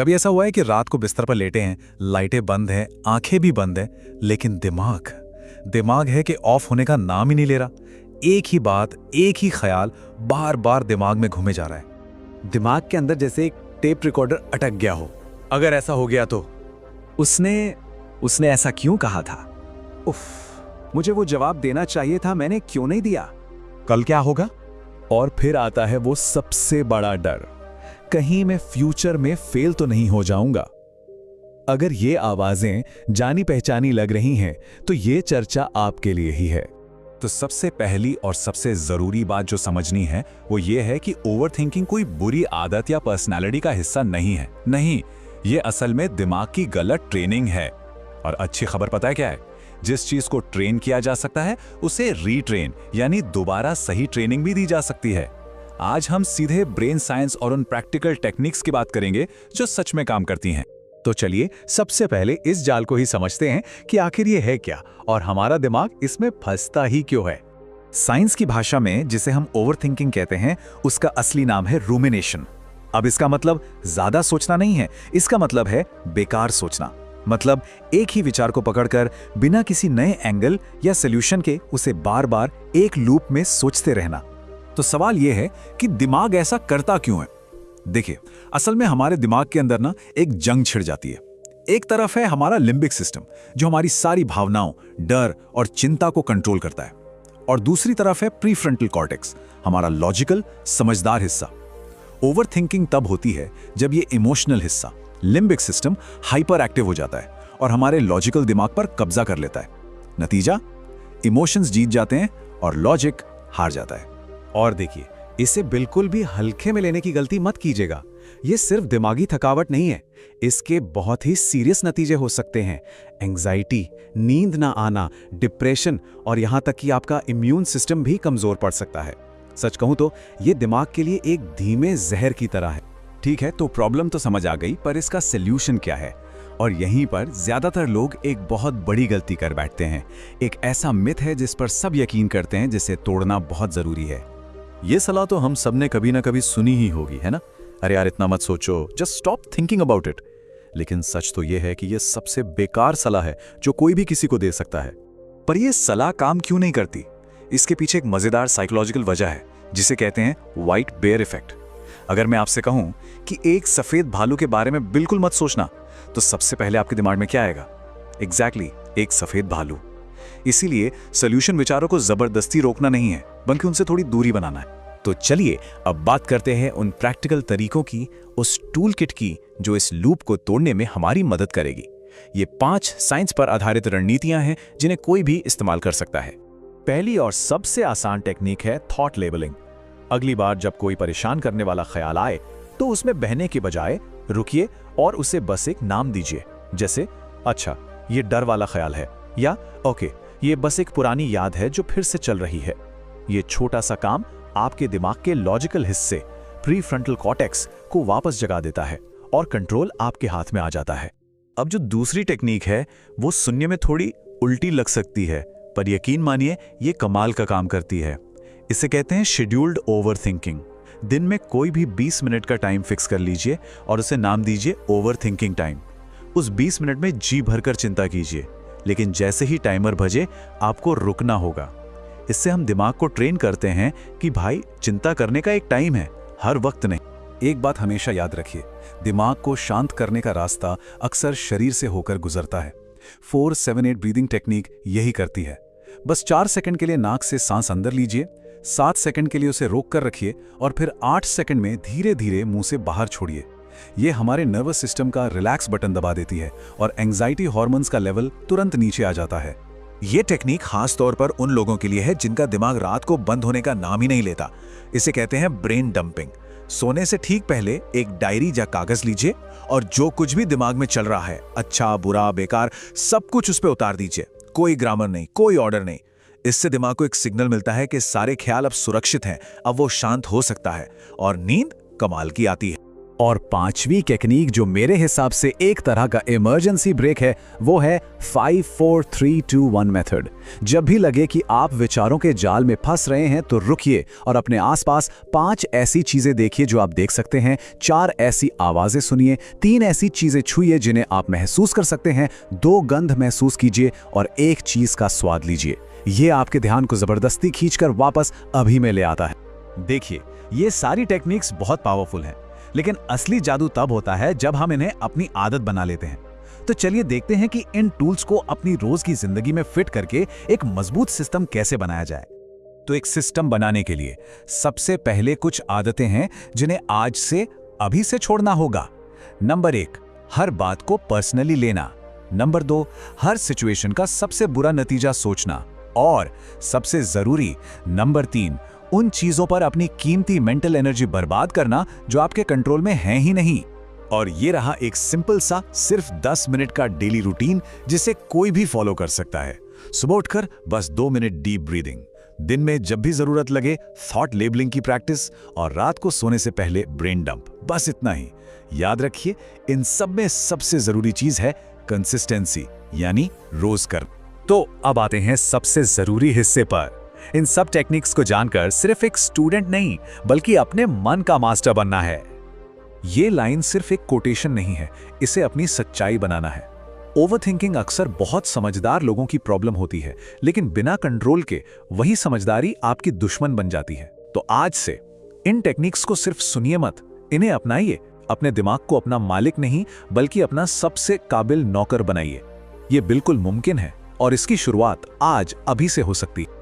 कभी ऐसा हुआ है कि रात को बिस्तर पर लेटे हैं, लाइटें बंद हैं, आंखें भी बंद हैं, लेकिन दिमाग है कि ऑफ होने का नाम ही नहीं ले रहा। एक ही बात, एक ही ख्याल बार बार दिमाग में घूमे जा रहा है। दिमाग के अंदर जैसे एक टेप रिकॉर्डर अटक गया हो। अगर ऐसा हो गया तो उसने ऐसा क्यों कहा था? उफ, मुझे वो जवाब देना चाहिए था, मैंने क्यों नहीं दिया? कल क्या होगा? और फिर आता है वो सबसे बड़ा डर, कहीं मैं फ्यूचर में फेल तो नहीं हो जाऊंगा। अगर ये आवाजें जानी पहचानी लग रही हैं तो ये चर्चा आपके लिए ही है। तो सबसे पहली और सबसे जरूरी बात जो समझनी है वो ये है कि ओवरथिंकिंग कोई बुरी आदत या पर्सनालिटी का हिस्सा नहीं है। नहीं, ये असल में दिमाग की गलत ट्रेनिंग है। और अच्छी खबर पता है क्या है? जिस चीज को ट्रेन किया जा सकता है उसे रीट्रेन यानी दोबारा सही ट्रेनिंग भी दी जा सकती है। आज हम सीधे ब्रेन साइंस और उन प्रैक्टिकल टेक्निक्स की बात करेंगे जो सच में काम करती हैं। तो चलिए सबसे पहले इस जाल को ही समझते हैं कि आखिर ये है क्या और हमारा दिमाग इसमें फंसता ही क्यों है। साइंस की भाषा में जिसे हम ओवरथिंकिंग कहते हैं, उसका असली नाम है रूमिनेशन। अब इसका मतलब ज्यादा सोचना नहीं है, इसका मतलब है बेकार सोचना। मतलब एक ही विचार को पकड़कर बिना किसी नए एंगल या सॉल्यूशन के उसे बार बार एक लूप में सोचते रहना। तो सवाल यह है कि दिमाग ऐसा करता क्यों है? देखिए, असल में हमारे दिमाग के अंदर ना एक जंग छिड़ जाती है। एक तरफ है हमारा लिम्बिक सिस्टम जो हमारी सारी भावनाओं, डर और चिंता को कंट्रोल करता है, और दूसरी तरफ है प्रीफ्रंटल कॉर्टेक्स, हमारा लॉजिकल समझदार हिस्सा। ओवरथिंकिंग तब होती है जब ये इमोशनल हिस्सा, लिम्बिक सिस्टम, हाइपर एक्टिव हो जाता है और हमारे लॉजिकल दिमाग पर कब्जा कर लेता है। नतीजा, इमोशंस जीत जाते हैं और लॉजिक हार जाता है। और देखिए, इसे बिल्कुल भी हल्के में लेने की गलती मत कीजिएगा। ये सिर्फ दिमागी थकावट नहीं है, इसके बहुत ही सीरियस नतीजे हो सकते हैं। एंजाइटी, नींद ना आना, डिप्रेशन और यहां तक कि आपका इम्यून सिस्टम भी कमजोर पड़ सकता है। सच कहूं तो ये दिमाग के लिए एक धीमे जहर की तरह है। ठीक है, तो प्रॉब्लम तो समझ आ गई, पर इसका सॉल्यूशन क्या है? और यहीं पर ज्यादातर लोग एक बहुत बड़ी गलती कर बैठते हैं। एक ऐसा मिथ है जिस पर सब यकीन करते हैं, जिसे तोड़ना बहुत जरूरी है। ये सलाह तो हम सब ने कभी ना कभी सुनी ही होगी, है ना? अरे यार, इतना मत सोचो, just stop thinking about it. लेकिन सच तो ये है कि ये सबसे बेकार सलाह है जो कोई भी किसी को दे सकता है। पर यह सलाह काम क्यों नहीं करती? इसके पीछे एक मजेदार साइकोलॉजिकल वजह है जिसे कहते हैं व्हाइट बेयर इफेक्ट। अगर मैं आपसे कहूं कि एक सफेद भालू के बारे में बिल्कुल मत सोचना, तो सबसे पहले आपके दिमाग में क्या आएगा? एग्जैक्टली, एक सफेद भालू। इसीलिए सॉल्यूशन विचारों को जबरदस्ती रोकना नहीं है, बल्कि उनसे थोड़ी दूरी बनाना है। तो चलिए अब बात करते हैं उन प्रैक्टिकल तरीकों की, उस टूल किट की जो इस लूप को तोड़ने में हमारी मदद करेगी। ये 5 साइंस पर आधारित रणनीतियां हैं जिन्हें कोई भी इस्तेमाल कर सकता है। पहली और सबसे आसान टेक्निक है थॉट लेबलिंग। अगली बार जब कोई परेशान करने वाला ख्याल आए तो उसमें बहने के बजाय रुकिए और उसे बस एक नाम दीजिए, जैसे अच्छा ये डर वाला ख्याल है, या ओके ये बस एक पुरानी याद है जो फिर से चल रही है। ये छोटा सा काम आपके दिमाग के लॉजिकल हिस्से, प्रीफ्रंटल कॉर्टेक्स को वापस जगा देता है और कंट्रोल आपके हाथ में आ जाता है। अब जो दूसरी टेक्निक है वो सुनने में थोड़ी उल्टी लग सकती है, पर यकीन मानिए ये कमाल का काम करती है। इसे कहते हैं शेड्यूल्ड ओवरथिंकिंग। दिन में कोई भी 20 मिनट का टाइम फिक्स कर लीजिए और उसे नाम दीजिए ओवरथिंकिंग टाइम। उस 20 मिनट में जी भरकर चिंता कीजिए, लेकिन जैसे ही टाइमर बजे आपको रुकना होगा। इससे हम दिमाग को ट्रेन करते हैं कि भाई चिंता करने का एक टाइम है, हर वक्त नहीं। एक बात हमेशा याद रखिए, दिमाग को शांत करने का रास्ता अक्सर शरीर से होकर गुजरता है। 4-7-8 ब्रीदिंग टेक्निक यही करती है। बस 4 सेकंड के लिए नाक से सांस अंदर लीजिए, 7 सेकंड के लिए उसे रोक कर रखिए और फिर 8 सेकंड में धीरे धीरे मुंह से बाहर छोड़िए। ये हमारे नर्वस सिस्टम का रिलैक्स बटन दबा देती है और एंजाइटी हार्मोन्स का लेवल तुरंत नीचे आ जाता है। ये टेक्निक खास तौर पर उन लोगों के लिए है जिनका दिमाग रात को बंद होने का नाम ही नहीं लेता। इसे कहते हैं ब्रेन डंपिंग। सोने से ठीक पहले एक डायरी या कागज लीजिए और जो कुछ भी दिमाग में चल रहा है, अच्छा बुरा बेकार, सब कुछ उस पर उतार दीजिए। कोई ग्रामर नहीं, कोई ऑर्डर नहीं। इससे दिमाग को एक सिग्नल मिलता है कि सारे ख्याल अब सुरक्षित हैं, अब वो शांत हो सकता है और नींद कमाल की आती है। और पांचवी टेक्निक जो मेरे हिसाब से एक तरह का इमरजेंसी ब्रेक है, वो है 5 4 3 2 1 मेथड। जब भी लगे कि आप विचारों के जाल में फंस रहे हैं तो रुकिए और अपने आसपास 5 ऐसी चीजें देखिए जो आप देख सकते हैं, 4 ऐसी आवाजें सुनिए, 3 ऐसी चीजें छूइए जिन्हें आप महसूस कर सकते हैं, 2 गंध महसूस कीजिए और 1 चीज का स्वाद लीजिए। ये आपके ध्यान को जबरदस्ती खींचकर वापस अभी में ले आता है। देखिए, ये सारी टेक्निक्स बहुत पावरफुल हैं, लेकिन असली जादू तब होता है जब हम इन्हें अपनी आदत बना लेते हैं। तो चलिए देखते हैं कि इन टूल्स को अपनी रोज की जिंदगी में फिट करके एक मजबूत सिस्टम कैसे बनाया जाए। तो एक सिस्टम बनाने के लिए सबसे पहले कुछ आदतें हैं जिन्हें आज से अभी से छोड़ना होगा। नंबर 1, हर बात को पर्सनली लेना। नंबर 2, हर सिचुएशन का सबसे बुरा नतीजा सोचना। और सबसे जरूरी नंबर 3, उन चीजों पर अपनी कीमती मेंटल एनर्जी बर्बाद करना जो आपके कंट्रोल में है ही नहीं। और ये रहा एक सिंपल सा सिर्फ 10 मिनट का डेली रूटीन जिसे कोई भी फॉलो कर सकता है। सुबह उठकर बस 2 मिनट डीप ब्रीदिंग, दिन में जब भी जरूरत लगे थॉट लेबलिंग की प्रैक्टिस, और रात को सोने से पहले ब्रेन डंप। बस इतना ही। याद रखिए, इन सब में सबसे जरूरी चीज है कंसिस्टेंसी, यानी रोज कर। तो अब आते हैं सबसे जरूरी हिस्से पर। इन सब टेक्निक्स को जानकर सिर्फ एक स्टूडेंट नहीं बल्कि अपने मन का मास्टर बनना है। ये लाइन सिर्फ एक कोटेशन नहीं है, इसे अपनी सच्चाई बनाना है। ओवरथिंकिंग अक्सर बहुत समझदार लोगों की प्रॉब्लम होती है, लेकिन बिना कंट्रोल के वही समझदारी आपकी दुश्मन बन जाती है। तो आज से इन टेक्निक्स को सिर्फ सुनिए मत, इन्हें अपनाइए। अपने दिमाग को अपना मालिक नहीं बल्कि अपना सबसे काबिल नौकर बनाइए। ये बिल्कुल मुमकिन है और इसकी शुरुआत आज अभी से हो सकती है।